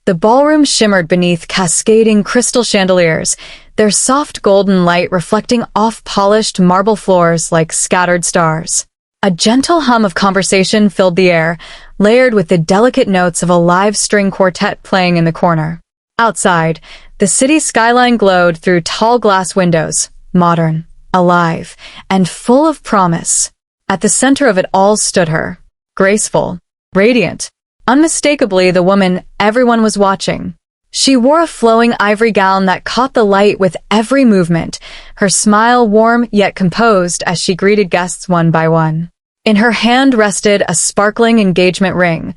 The ballroom shimmered beneath cascading crystal chandeliers, their soft golden light reflecting off polished marble floors like scattered stars. A gentle hum of conversation filled the air, layered with the delicate notes of a live string quartet playing in the corner. Outside, the city skyline glowed through tall glass windows, modern, alive, and full of promise. At the center of it all stood her, graceful, radiant, unmistakably the woman everyone was watching. She wore a flowing ivory gown that caught the light with every movement, her smile warm yet composed as she greeted guests one by one. In her hand rested a sparkling engagement ring,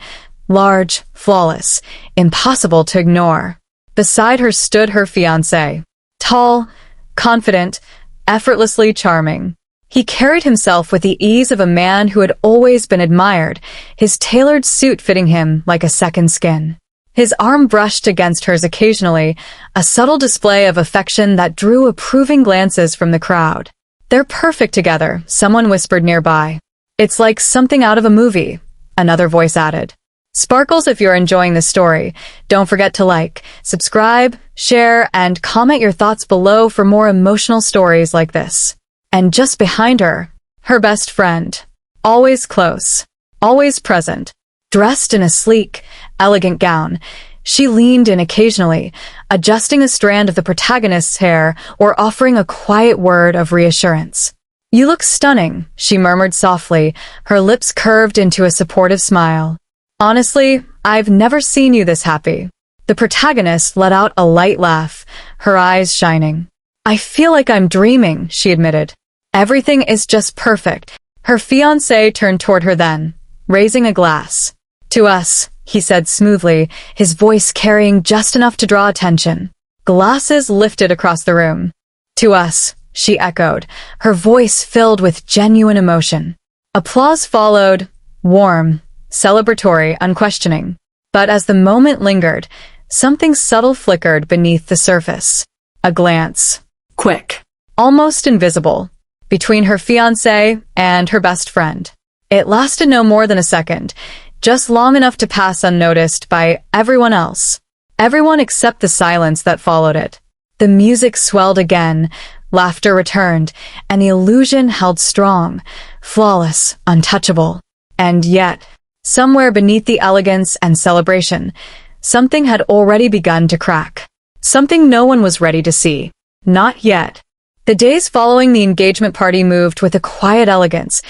large, flawless, impossible to ignore. Beside her stood her fiancé, tall, confident, effortlessly charming. He carried himself with the ease of a man who had always been admired, his tailored suit fitting him like a second skin. His arm brushed against hers occasionally, a subtle display of affection that drew approving glances from the crowd. "They're perfect together," someone whispered nearby. "It's like something out of a movie," another voice added. Sparkles, if you're enjoying this story, don't forget to like, subscribe, share, and comment your thoughts below for more emotional stories like this. And just behind her, her best friend. Always close, always present. Dressed in a sleek, elegant gown, she leaned in occasionally, adjusting a strand of the protagonist's hair or offering a quiet word of reassurance. "You look stunning," she murmured softly, her lips curved into a supportive smile. "Honestly, I've never seen you this happy." The protagonist let out a light laugh, her eyes shining. "I feel like I'm dreaming," she admitted. "Everything is just perfect." Her fiancé turned toward her then, raising a glass. "To us," he said smoothly, his voice carrying just enough to draw attention. Glasses lifted across the room. "To us," she echoed, her voice filled with genuine emotion. Applause followed, warm, celebratory, unquestioning. But as the moment lingered, something subtle flickered beneath the surface. A glance. Quick. Almost invisible. Between her fiancé and her best friend. It lasted no more than a second, just long enough to pass unnoticed by everyone else. Everyone except the silence that followed it. The music swelled again, laughter returned, and the illusion held strong, flawless, untouchable. And yet, somewhere beneath the elegance and celebration, something had already begun to crack. Something no one was ready to see. Not yet. The days following the engagement party moved with a quiet elegance.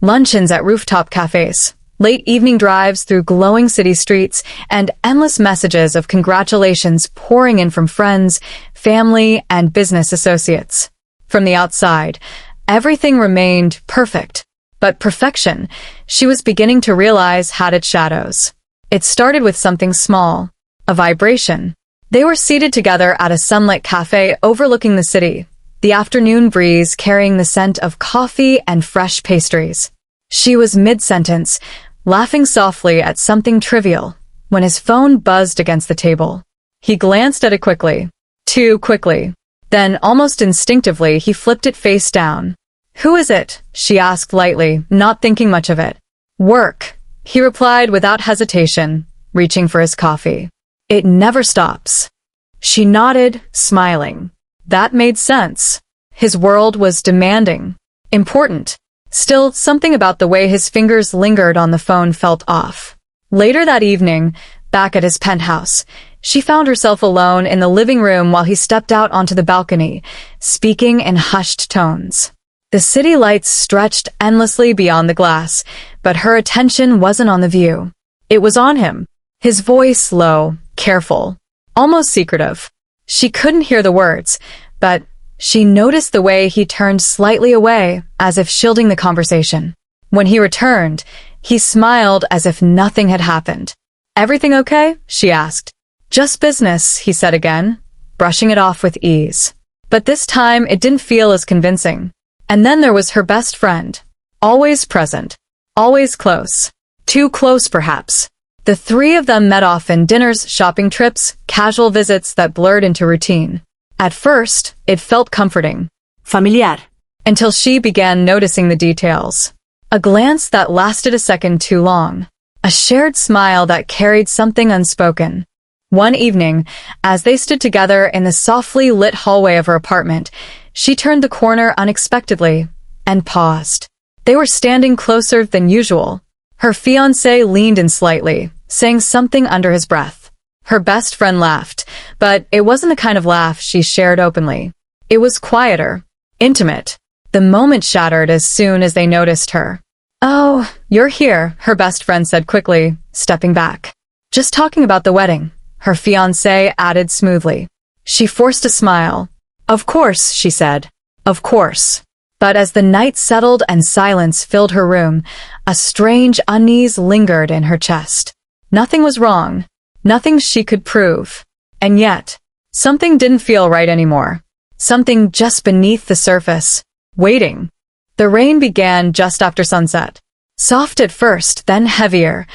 Luncheons at rooftop cafes, late evening drives through glowing city streets, and endless messages of congratulations pouring in from friends, family, and business associates. From the outside, everything remained perfect. But perfection, she was beginning to realize, had its shadows. It started with something small, a vibration. They were seated together at a sunlit cafe overlooking the city, the afternoon breeze carrying the scent of coffee and fresh pastries. She was mid-sentence, laughing softly at something trivial, when his phone buzzed against the table. He glanced at it quickly. Too quickly. Then, almost instinctively, he flipped it face down. "Who is it?" she asked lightly, not thinking much of it. "Work," he replied without hesitation, reaching for his coffee. "It never stops." She nodded, smiling. That made sense. His world was demanding. Important. Still, something about the way his fingers lingered on the phone felt off. Later that evening, back at his penthouse, she found herself alone in the living room while he stepped out onto the balcony, speaking in hushed tones. The city lights stretched endlessly beyond the glass, but her attention wasn't on the view. It was on him. His voice low, careful, almost secretive. She couldn't hear the words, but she noticed the way he turned slightly away, as if shielding the conversation. When he returned, he smiled as if nothing had happened. "Everything okay?" she asked. "Just business," he said again, brushing it off with ease. But this time it didn't feel as convincing. And then there was her best friend. Always present. Always close. Too close, perhaps. The three of them met often: dinners, shopping trips, casual visits that blurred into routine. At first, it felt comforting. Familiar. Until she began noticing the details. A glance that lasted a second too long. A shared smile that carried something unspoken. One evening, as they stood together in the softly lit hallway of her apartment, she turned the corner unexpectedly and paused. They were standing closer than usual. Her fiancé leaned in slightly, saying something under his breath. Her best friend laughed, but it wasn't the kind of laugh she shared openly. It was quieter, intimate. The moment shattered as soon as they noticed her. "Oh, you're here," her best friend said quickly, stepping back. "Just talking about the wedding," her fiancé added smoothly. She forced a smile. "Of course," she said. "Of course." But as the night settled and silence filled her room, a strange unease lingered in her chest. Nothing was wrong. Nothing she could prove. And yet, something didn't feel right anymore. Something just beneath the surface, waiting. The rain began just after sunset. Soft at first, then heavier,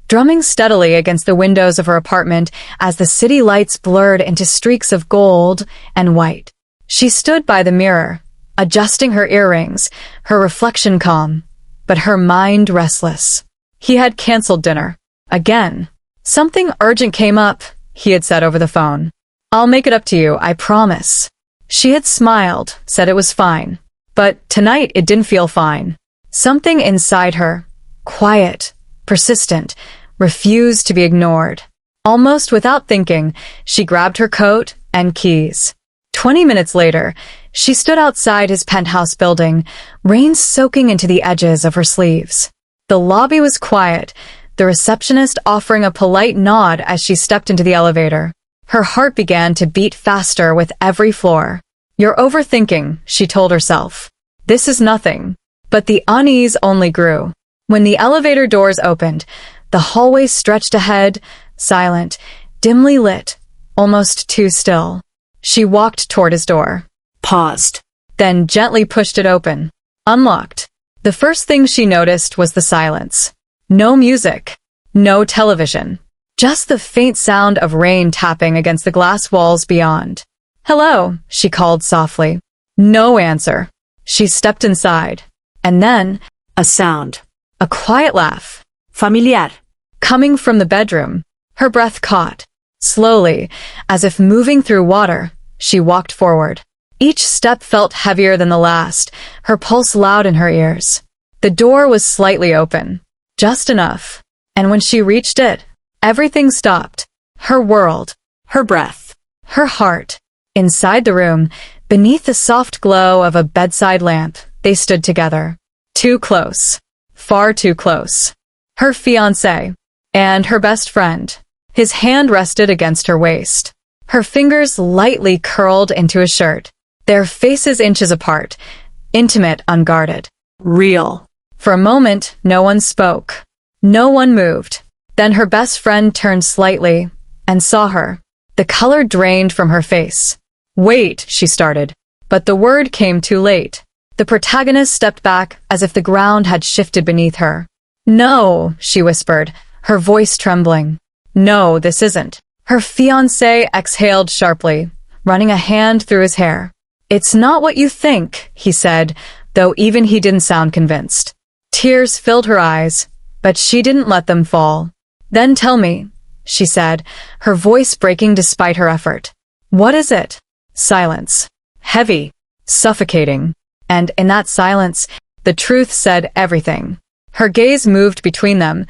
drumming steadily against the windows of her apartment as the city lights blurred into streaks of gold and white. She stood by the mirror, adjusting her earrings, her reflection calm, but her mind restless. He had canceled dinner. Again. "Something urgent came up," he had said over the phone. "I'll make it up to you, I promise." She had smiled, said it was fine. But tonight it didn't feel fine. Something inside her, quiet, persistent, refused to be ignored. Almost without thinking, she grabbed her coat and keys. 20 minutes later, she stood outside his penthouse building, rain soaking into the edges of her sleeves. The lobby was quiet, the receptionist offering a polite nod as she stepped into the elevator. Her heart began to beat faster with every floor. "You're overthinking," she told herself. "This is nothing." But the unease only grew. When the elevator doors opened, the hallway stretched ahead, silent, dimly lit, almost too still. She walked toward his door. Paused. Then gently pushed it open. Unlocked. The first thing she noticed was the silence. No music. No television. Just the faint sound of rain tapping against the glass walls beyond. "Hello," she called softly. No answer. She stepped inside. And then, a sound. A quiet laugh. Familiar. Coming from the bedroom. Her breath caught. Slowly, as if moving through water, she walked forward. Each step felt heavier than the last, her pulse loud in her ears. The door was slightly open. Just enough. And when she reached it, everything stopped. Her world. Her breath. Her heart. Inside the room, beneath the soft glow of a bedside lamp, they stood together. Too close. Far too close. Her fiancé. And her best friend. His hand rested against her waist. Her fingers lightly curled into his shirt. Their faces inches apart. Intimate, unguarded. Real. For a moment, no one spoke. No one moved. Then her best friend turned slightly and saw her. The color drained from her face. "Wait," she started. But the word came too late. The protagonist stepped back as if the ground had shifted beneath her. "No," she whispered, her voice trembling. "No, this isn't." Her fiancé exhaled sharply, running a hand through his hair. "It's not what you think," he said, though even he didn't sound convinced. Tears filled her eyes, but she didn't let them fall. "Then tell me," she said, her voice breaking despite her effort. "What is it?" Silence. Heavy. Suffocating. And in that silence, the truth said everything. Her gaze moved between them,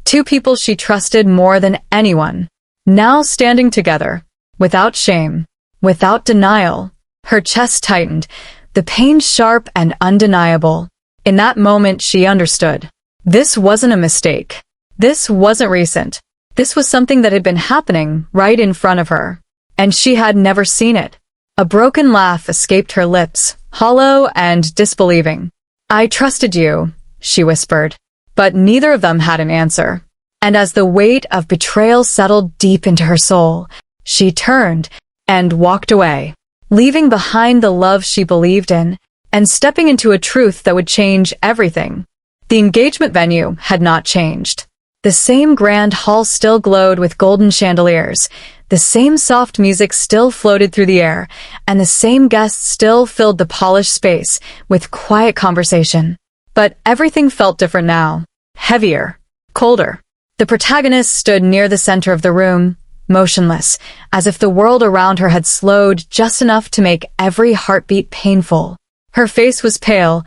two people she trusted more than anyone. Now standing together, without shame, without denial. Her chest tightened, the pain sharp and undeniable. In that moment she understood. This wasn't a mistake. This wasn't recent. This was something that had been happening right in front of her. And she had never seen it. A broken laugh escaped her lips, hollow and disbelieving. "I trusted you," she whispered. But neither of them had an answer. And as the weight of betrayal settled deep into her soul, she turned and walked away, leaving behind the love she believed in, and stepping into a truth that would change everything. The engagement venue had not changed. The same grand hall still glowed with golden chandeliers, the same soft music still floated through the air, and the same guests still filled the polished space with quiet conversation. But everything felt different now. Heavier. Colder. The protagonist stood near the center of the room, motionless, as if the world around her had slowed just enough to make every heartbeat painful. Her face was pale,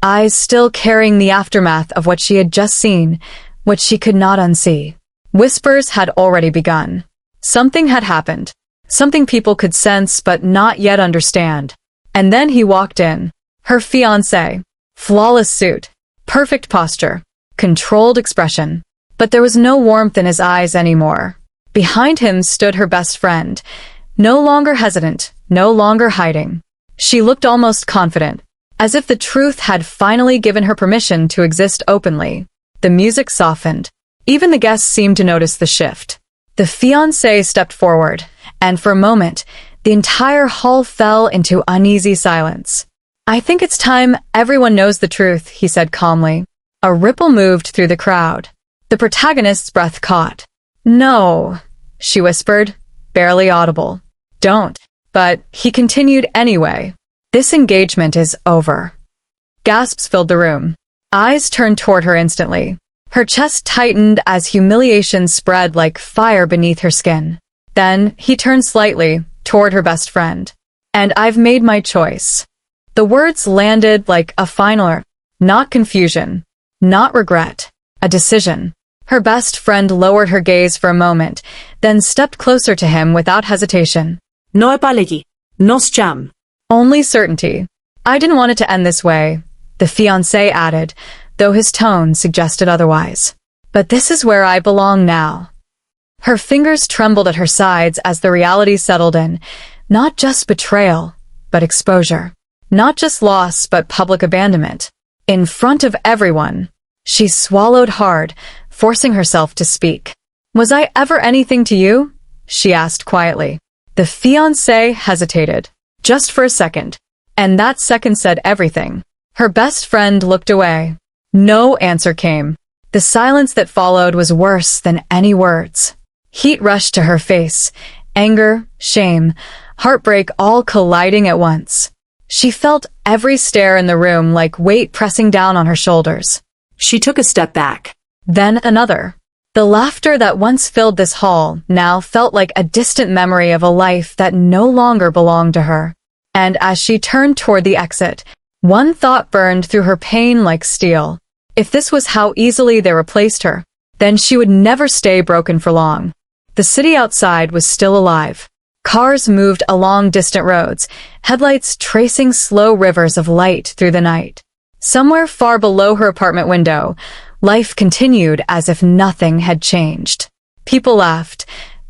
eyes still carrying the aftermath of what she had just seen, what she could not unsee. Whispers had already begun. Something had happened. Something people could sense but not yet understand. And then he walked in. Her fiancé. Flawless suit. Perfect posture. Controlled expression. But there was no warmth in his eyes anymore. Behind him stood her best friend. No longer hesitant. No longer hiding. She looked almost confident, as if the truth had finally given her permission to exist openly. The music softened. Even the guests seemed to notice the shift. The fiancé stepped forward, and for a moment, the entire hall fell into uneasy silence. "I think it's time everyone knows the truth," he said calmly. A ripple moved through the crowd. The protagonist's breath caught. "No," she whispered, barely audible. "Don't." But he continued anyway. "This engagement is over." Gasps filled the room. Eyes turned toward her instantly. Her chest tightened as humiliation spread like fire beneath her skin. Then he turned slightly toward her best friend. "And I've made my choice." The words landed like a final, not confusion, not regret, a decision. Her best friend lowered her gaze for a moment, then stepped closer to him without hesitation. No apology. No scam. Only certainty. "I didn't want it to end this way," the fiancé added, though his tone suggested otherwise. "But this is where I belong now." Her fingers trembled at her sides as the reality settled in. Not just betrayal, but exposure. Not just loss, but public abandonment. In front of everyone. She swallowed hard, forcing herself to speak. "Was I ever anything to you?" she asked quietly. The fiancé hesitated, just for a second, and that second said everything. Her best friend looked away. No answer came. The silence that followed was worse than any words. Heat rushed to her face, anger, shame, heartbreak all colliding at once. She felt every stare in the room like weight pressing down on her shoulders. She took a step back. Then another. The laughter that once filled this hall now felt like a distant memory of a life that no longer belonged to her. And as she turned toward the exit, one thought burned through her pain like steel. If this was how easily they replaced her, then she would never stay broken for long. The city outside was still alive. Cars moved along distant roads, headlights tracing slow rivers of light through the night. Somewhere far below her apartment window, life continued as if nothing had changed. People laughed,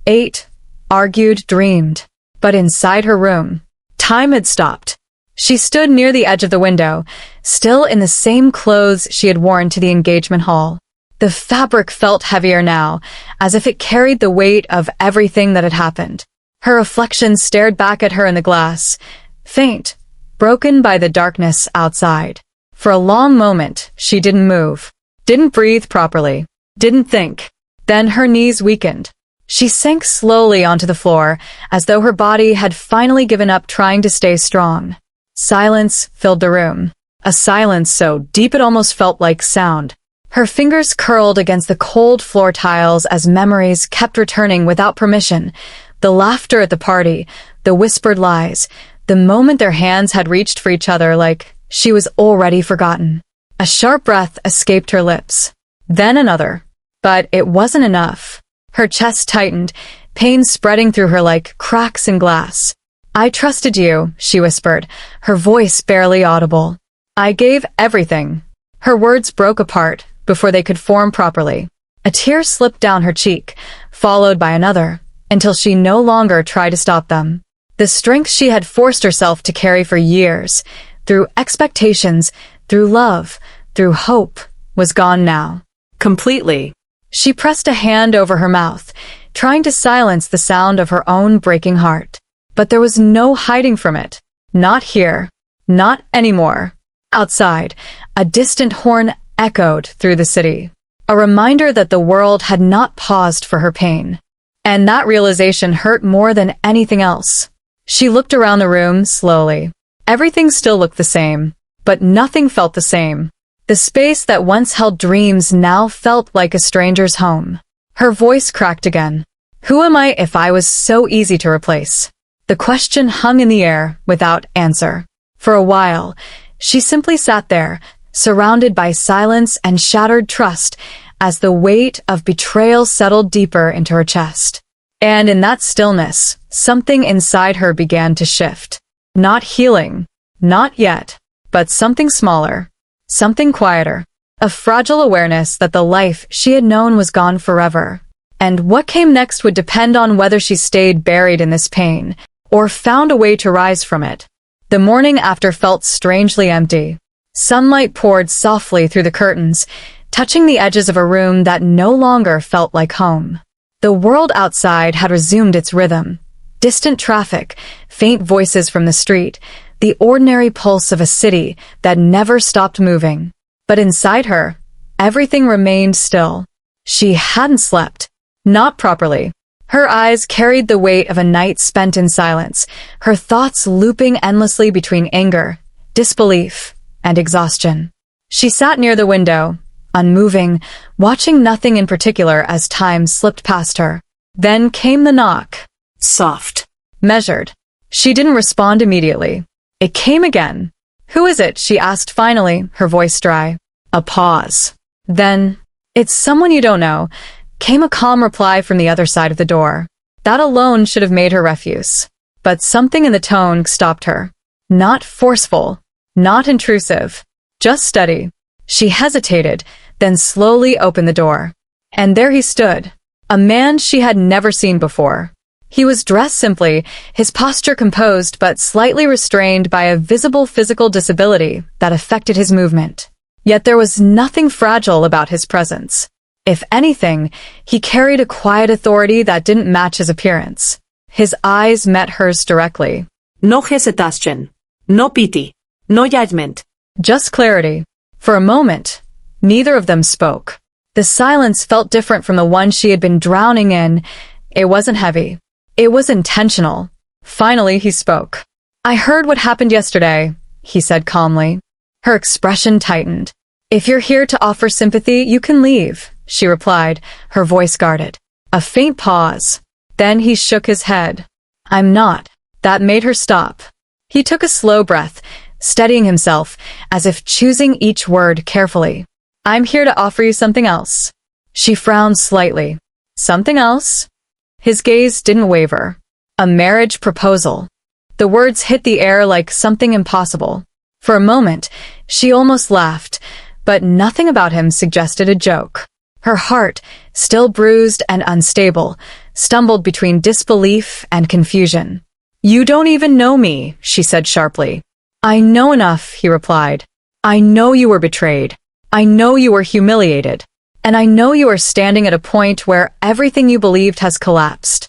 ate, argued, dreamed. But inside her room, time had stopped. She stood near the edge of the window, still in the same clothes she had worn to the engagement hall. The fabric felt heavier now, as if it carried the weight of everything that had happened. Her reflection stared back at her in the glass, faint, broken by the darkness outside. For a long moment, she didn't move, didn't breathe properly, didn't think. Then her knees weakened. She sank slowly onto the floor, as though her body had finally given up trying to stay strong. Silence filled the room, a silence so deep it almost felt like sound. Her fingers curled against the cold floor tiles as memories kept returning without permission. The laughter at the party, the whispered lies, the moment their hands had reached for each other like she was already forgotten. A sharp breath escaped her lips. Then another. But it wasn't enough. Her chest tightened, pain spreading through her like cracks in glass. "I trusted you," she whispered, her voice barely audible. "I gave everything." Her words broke apart before they could form properly. A tear slipped down her cheek, followed by another, until she no longer tried to stop them. The strength she had forced herself to carry for years, through expectations, through love, through hope, was gone now. Completely. She pressed a hand over her mouth, trying to silence the sound of her own breaking heart. But there was no hiding from it. Not here. Not anymore. Outside, a distant horn echoed through the city. A reminder that the world had not paused for her pain. And that realization hurt more than anything else. She looked around the room slowly. Everything still looked the same, but nothing felt the same. The space that once held dreams now felt like a stranger's home. Her voice cracked again. Who am I if I was so easy to replace? The question hung in the air without answer. For a while, she simply sat there, surrounded by silence and shattered trust, as the weight of betrayal settled deeper into her chest. And in that stillness, something inside her began to shift. Not healing, not yet, but something smaller, something quieter, a fragile awareness that the life she had known was gone forever. And what came next would depend on whether she stayed buried in this pain, or found a way to rise from it. The morning after felt strangely empty. Sunlight poured softly through the curtains, touching the edges of a room that no longer felt like home. The world outside had resumed its rhythm. Distant traffic, faint voices from the street, the ordinary pulse of a city that never stopped moving. But inside her, everything remained still. She hadn't slept. Not properly. Her eyes carried the weight of a night spent in silence, her thoughts looping endlessly between anger, disbelief, and exhaustion. She sat near the window, unmoving, watching nothing in particular as time slipped past her. Then came the knock. Soft. Measured. She didn't respond immediately. It came again. "Who is it?" she asked finally, her voice dry. A pause. Then, "It's someone you don't know," came a calm reply from the other side of the door. That alone should have made her refuse. But something in the tone stopped her. Not forceful, not intrusive, just steady. She hesitated, then slowly opened the door. And there he stood, a man she had never seen before. He was dressed simply, his posture composed but slightly restrained by a visible physical disability that affected his movement. Yet there was nothing fragile about his presence. If anything, he carried a quiet authority that didn't match his appearance. His eyes met hers directly. No hesitation. No pity. No judgment. Just clarity. For a moment, neither of them spoke. The silence felt different from the one she had been drowning in. It wasn't heavy. It was intentional. Finally, he spoke. "I heard what happened yesterday," he said calmly. Her expression tightened. "If you're here to offer sympathy, you can leave," she replied, her voice guarded. A faint pause. Then he shook his head. "I'm not." That made her stop. He took a slow breath, steadying himself, as if choosing each word carefully. "I'm here to offer you something else." She frowned slightly. "Something else?" His gaze didn't waver. "A marriage proposal." The words hit the air like something impossible. For a moment, she almost laughed, but nothing about him suggested a joke. Her heart, still bruised and unstable, stumbled between disbelief and confusion. "You don't even know me," she said sharply. "I know enough," he replied. "I know you were betrayed. I know you were humiliated. And I know you are standing at a point where everything you believed has collapsed."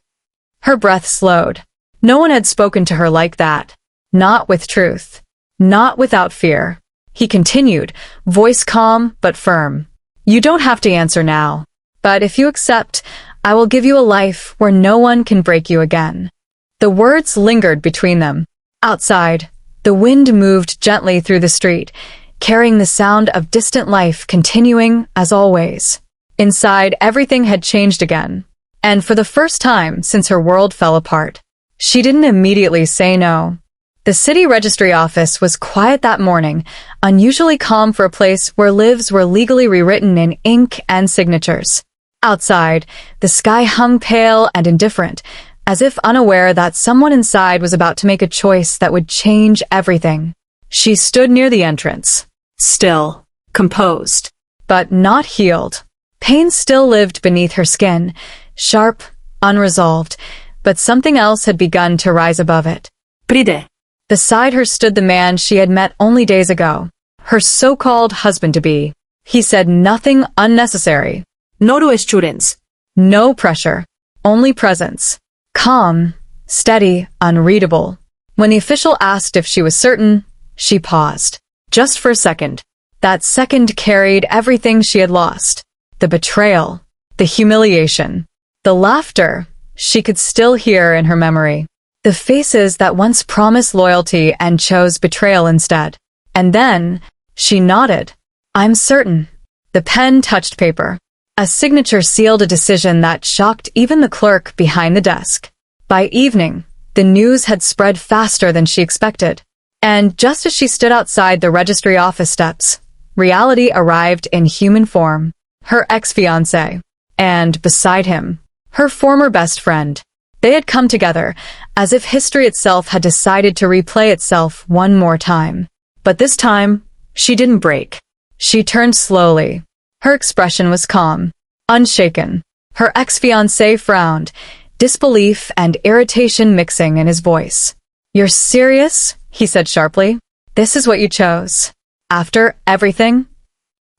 Her breath slowed. No one had spoken to her like that. Not with truth. Not without fear. He continued, voice calm but firm. "You don't have to answer now. But if you accept, I will give you a life where no one can break you again." The words lingered between them. Outside, the wind moved gently through the street, carrying the sound of distant life continuing as always. Inside, everything had changed again. And for the first time since her world fell apart, she didn't immediately say no. The city registry office was quiet that morning, unusually calm for a place where lives were legally rewritten in ink and signatures. Outside, the sky hung pale and indifferent, as if unaware that someone inside was about to make a choice that would change everything. She stood near the entrance. Still. Composed. But not healed. Pain still lived beneath her skin, sharp, unresolved, but something else had begun to rise above it. Pride. Beside her stood the man she had met only days ago, her so-called husband-to-be. He said nothing unnecessary. No reassurance. No pressure. Only presence. Calm, steady, unreadable. When the official asked if she was certain, she paused. Just for a second. That second carried everything she had lost. The betrayal. The humiliation. The laughter she could still hear in her memory. The faces that once promised loyalty and chose betrayal instead. And then, she nodded. "I'm certain." The pen touched paper. A signature sealed a decision that shocked even the clerk behind the desk. By evening, the news had spread faster than she expected. And just as she stood outside the registry office steps, reality arrived in human form. Her ex-fiancé. And beside him, her former best friend. They had come together, as if history itself had decided to replay itself one more time. But this time, she didn't break. She turned slowly. Her expression was calm, unshaken. Her ex-fiancé frowned, disbelief and irritation mixing in his voice. "You're serious?" he said sharply. "This is what you chose? After everything?"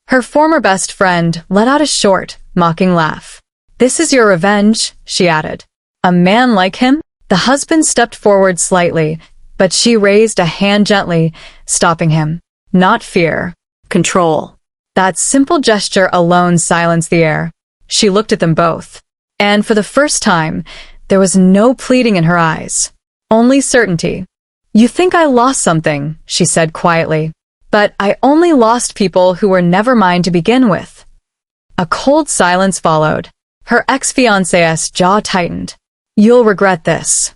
Her former best friend let out a short, mocking laugh. "This is your revenge," she added. "A man like him?" The husband stepped forward slightly, but she raised a hand gently, stopping him. Not fear. Control. That simple gesture alone silenced the air. She looked at them both. And for the first time, there was no pleading in her eyes. Only certainty. "You think I lost something," she said quietly. "But I only lost people who were never mine to begin with." A cold silence followed. Her ex-fiancé's jaw tightened. "You'll regret this."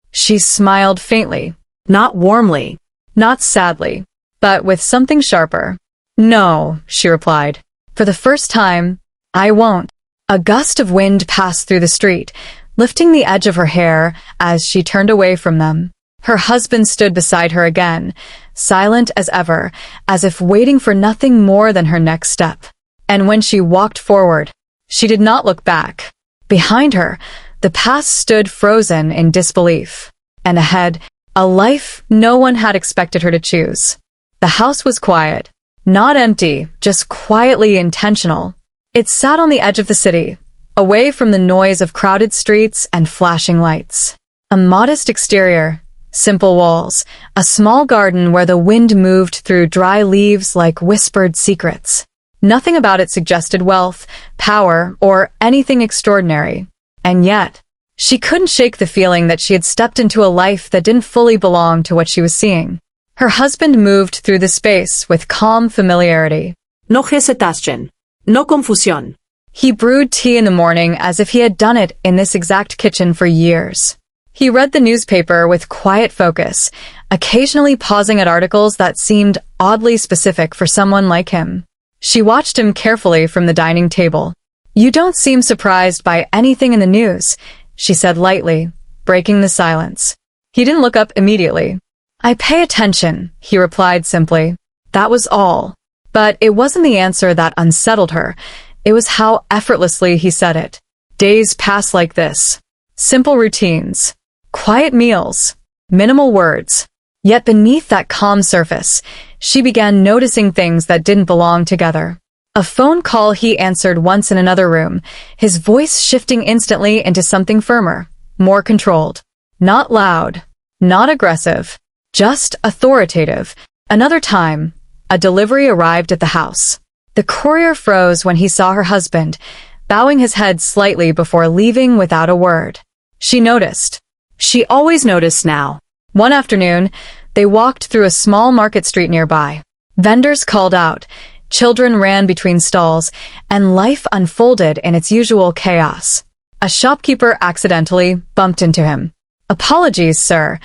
She smiled faintly. Not warmly. Not sadly. But with something sharper. "No," she replied. "For the first time, I won't." A gust of wind passed through the street, lifting the edge of her hair as she turned away from them. Her husband stood beside her again, silent as ever, as if waiting for nothing more than her next step. And when she walked forward, she did not look back. Behind her, the past stood frozen in disbelief. And ahead, a life no one had expected her to choose. The house was quiet. Not empty, just quietly intentional. It sat on the edge of the city, away from the noise of crowded streets and flashing lights. A modest exterior, simple walls, a small garden where the wind moved through dry leaves like whispered secrets. Nothing about it suggested wealth, power, or anything extraordinary. And yet, she couldn't shake the feeling that she had stepped into a life that didn't fully belong to what she was seeing. Her husband moved through the space with calm familiarity. No hesitación. No confusión. He brewed tea in the morning as if he had done it in this exact kitchen for years. He read the newspaper with quiet focus, occasionally pausing at articles that seemed oddly specific for someone like him. She watched him carefully from the dining table. "You don't seem surprised by anything in the news," she said lightly, breaking the silence. He didn't look up immediately. "I pay attention," he replied simply. That was all. But it wasn't the answer that unsettled her. It was how effortlessly he said it. Days passed like this. Simple routines. Quiet meals. Minimal words. Yet beneath that calm surface, she began noticing things that didn't belong together. A phone call he answered once in another room, his voice shifting instantly into something firmer, more controlled. Not loud. Not aggressive. Just authoritative. Another time, a delivery arrived at the house. The courier froze when he saw her husband, bowing his head slightly before leaving without a word. She noticed. She always noticed now. One afternoon, they walked through a small market street nearby. Vendors called out, children ran between stalls, and life unfolded in its usual chaos. A shopkeeper accidentally bumped into him. "Apologies, sir,"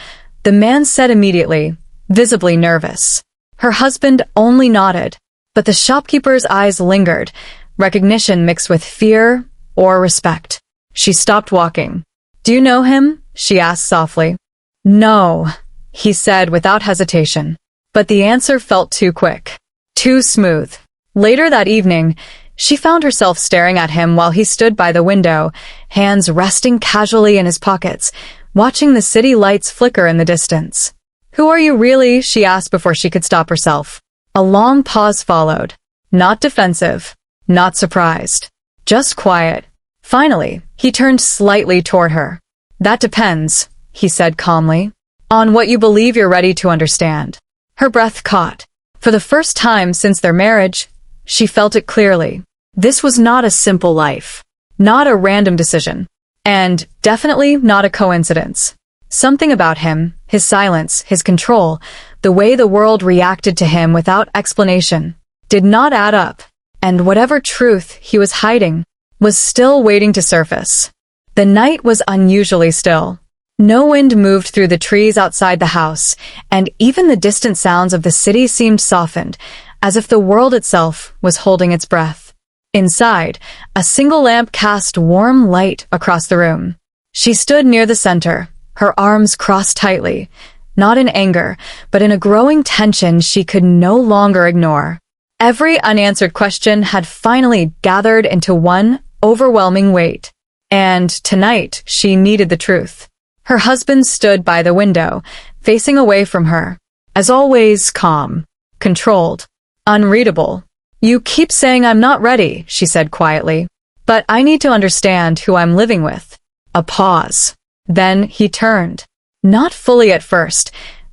the man said immediately, visibly nervous. Her husband only nodded, but the shopkeeper's eyes lingered, recognition mixed with fear or respect. She stopped walking. "Do you know him?" she asked softly. "No," he said without hesitation. But the answer felt too quick, too smooth. Later that evening, she found herself staring at him while he stood by the window, hands resting casually in his pockets, watching the city lights flicker in the distance. "Who are you really?" she asked before she could stop herself. A long pause followed. Not defensive, not surprised, just quiet. Finally, he turned slightly toward her. "That depends," he said calmly, "on what you believe you're ready to understand." Her breath caught. For the first time since their marriage, she felt it clearly. This was not a simple life, not a random decision, and definitely not a coincidence. Something about him, his silence, his control, the way the world reacted to him without explanation, did not add up. and whatever truth he was hiding was still waiting to surface. The night was unusually still. No wind moved through the trees outside the house, and even the distant sounds of the city seemed softened, as if the world itself was holding its breath. Inside, a single lamp cast warm light across the room. She stood near the center, her arms crossed tightly, not in anger, but in a growing tension she could no longer ignore. Every unanswered question had finally gathered into one overwhelming weight, and tonight she needed the truth. Her husband stood by the window, facing away from her, as always calm, controlled, unreadable. "You keep saying I'm not ready," she said quietly, "but I need to understand who I'm living with." A pause. Then he turned. Not fully at first,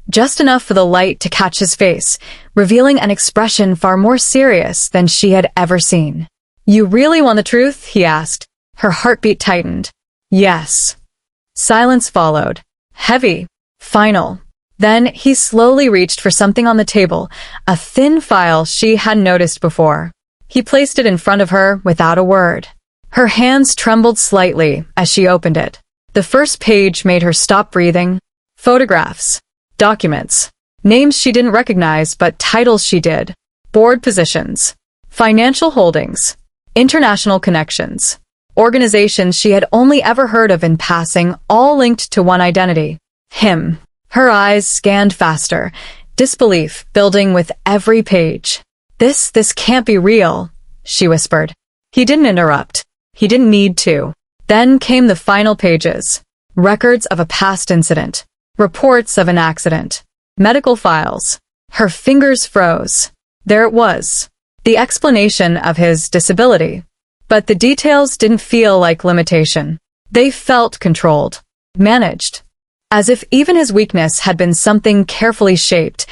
just enough for the light to catch his face, revealing an expression far more serious than she had ever seen. "You really want the truth?" he asked. Her heartbeat tightened. "Yes." Silence followed. Heavy. Final. Then he slowly reached for something on the table, a thin file she hadn't noticed before. He placed it in front of her without a word. Her hands trembled slightly as she opened it. The first page made her stop breathing. Photographs. Documents. Names she didn't recognize, but titles she did. Board positions. Financial holdings. International connections. Organizations she had only ever heard of in passing, all linked to one identity. Him. Her eyes scanned faster, disbelief building with every page. This can't be real," she whispered. He didn't interrupt. He didn't need to. Then came the final pages. Records of a past incident. Reports of an accident. Medical files. Her fingers froze. There it was. The explanation of his disability. But the details didn't feel like limitation. They felt controlled. Managed. As if even his weakness had been something carefully shaped,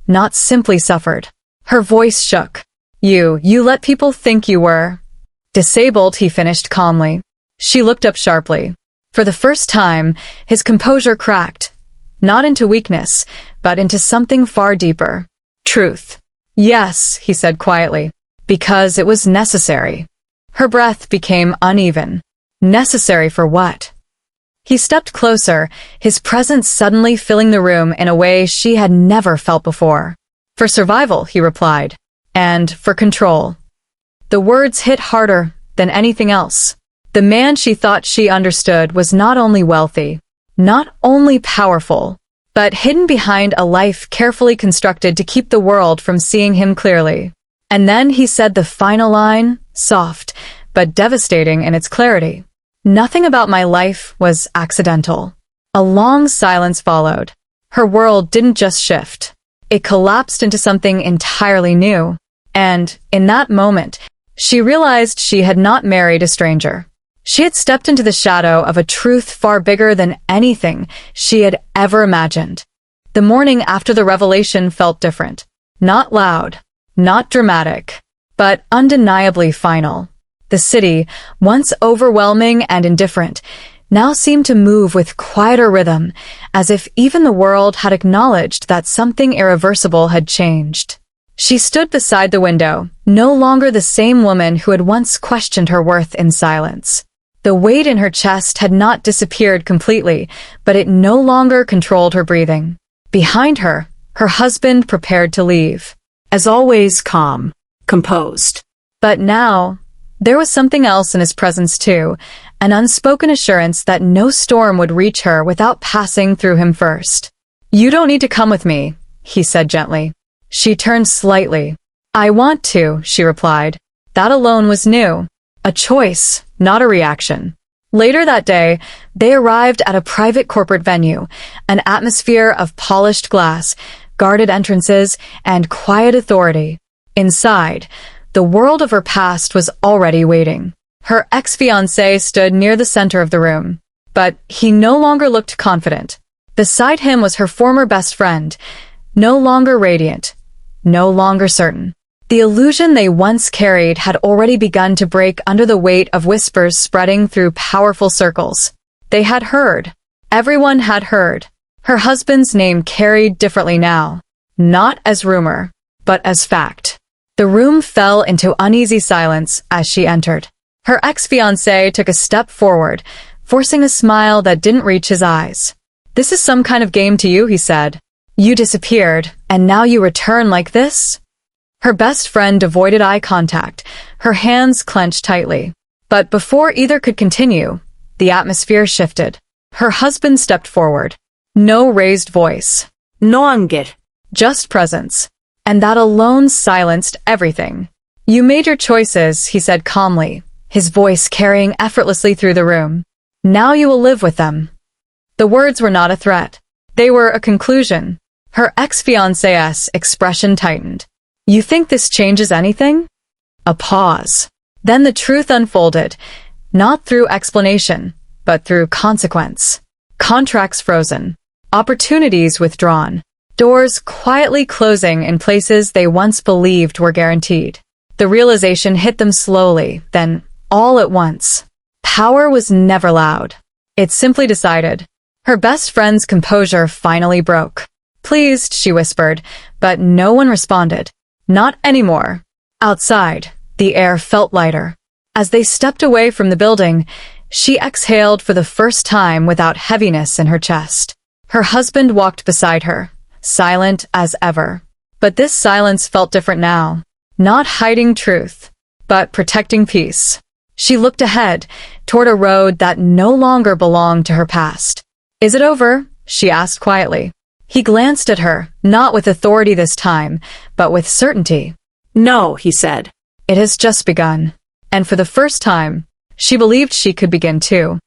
not simply suffered. Her voice shook. You let people think you were disabled," he finished calmly. She looked up sharply. For the first time, his composure cracked. Not into weakness, but into something far deeper. Truth. "Yes," he said quietly, "because it was necessary." Her breath became uneven. Necessary for what? He stepped closer, his presence suddenly filling the room in a way she had never felt before. "For survival," he replied, "and for control." The words hit harder than anything else. The man she thought she understood was not only wealthy, not only powerful, but hidden behind a life carefully constructed to keep the world from seeing him clearly. And then he said the final line, soft, but devastating in its clarity. "Nothing about my life was accidental." A long silence followed. Her world didn't just shift. It collapsed into something entirely new. And, in that moment, she realized she had not married a stranger. She had stepped into the shadow of a truth far bigger than anything she had ever imagined. The morning after the revelation felt different. Not loud, not dramatic, but undeniably final. The city, once overwhelming and indifferent, now seemed to move with quieter rhythm, as if even the world had acknowledged that something irreversible had changed. She stood beside the window, no longer the same woman who had once questioned her worth in silence. The weight in her chest had not disappeared completely, but it no longer controlled her breathing. Behind her, her husband prepared to leave. As always, calm, composed. But now, there was something else in his presence too, an unspoken assurance that no storm would reach her without passing through him first. "You don't need to come with me," he said gently. She turned slightly. "I want to," she replied. That alone was new. A choice, not a reaction. Later that day, they arrived at a private corporate venue, an atmosphere of polished glass, guarded entrances, and quiet authority. Inside, the world of her past was already waiting. Her ex-fiancé stood near the center of the room, but he no longer looked confident. Beside him was her former best friend, no longer radiant, no longer certain. The illusion they once carried had already begun to break under the weight of whispers spreading through powerful circles. They had heard. Everyone had heard. Her husband's name carried differently now. Not as rumor, but as fact. The room fell into uneasy silence as she entered. Her ex-fiancé took a step forward, forcing a smile that didn't reach his eyes. "This is some kind of game to you," he said. "You disappeared, and now you return like this?" Her best friend avoided eye contact, her hands clenched tightly. But before either could continue, the atmosphere shifted. Her husband stepped forward. No raised voice. No anger. Just presence. And that alone silenced everything. "You made your choices," he said calmly, his voice carrying effortlessly through the room. "Now you will live with them." The words were not a threat. They were a conclusion. Her ex-fiancé's expression tightened. "You think this changes anything?" A pause. Then the truth unfolded, not through explanation, but through consequence. Contracts frozen. Opportunities withdrawn. Doors quietly closing in places they once believed were guaranteed. The realization hit them slowly, then all at once. Power was never loud. It simply decided. Her best friend's composure finally broke. "Pleased," she whispered, but no one responded. Not anymore. Outside, the air felt lighter. As they stepped away from the building, she exhaled for the first time without heaviness in her chest. Her husband walked beside her, silent as ever. But this silence felt different now. Not hiding truth, but protecting peace. She looked ahead, toward a road that no longer belonged to her past. "Is it over?" she asked quietly. He glanced at her, not with authority this time, but with certainty. "No," he said. "It has just begun." And for the first time, she believed she could begin too.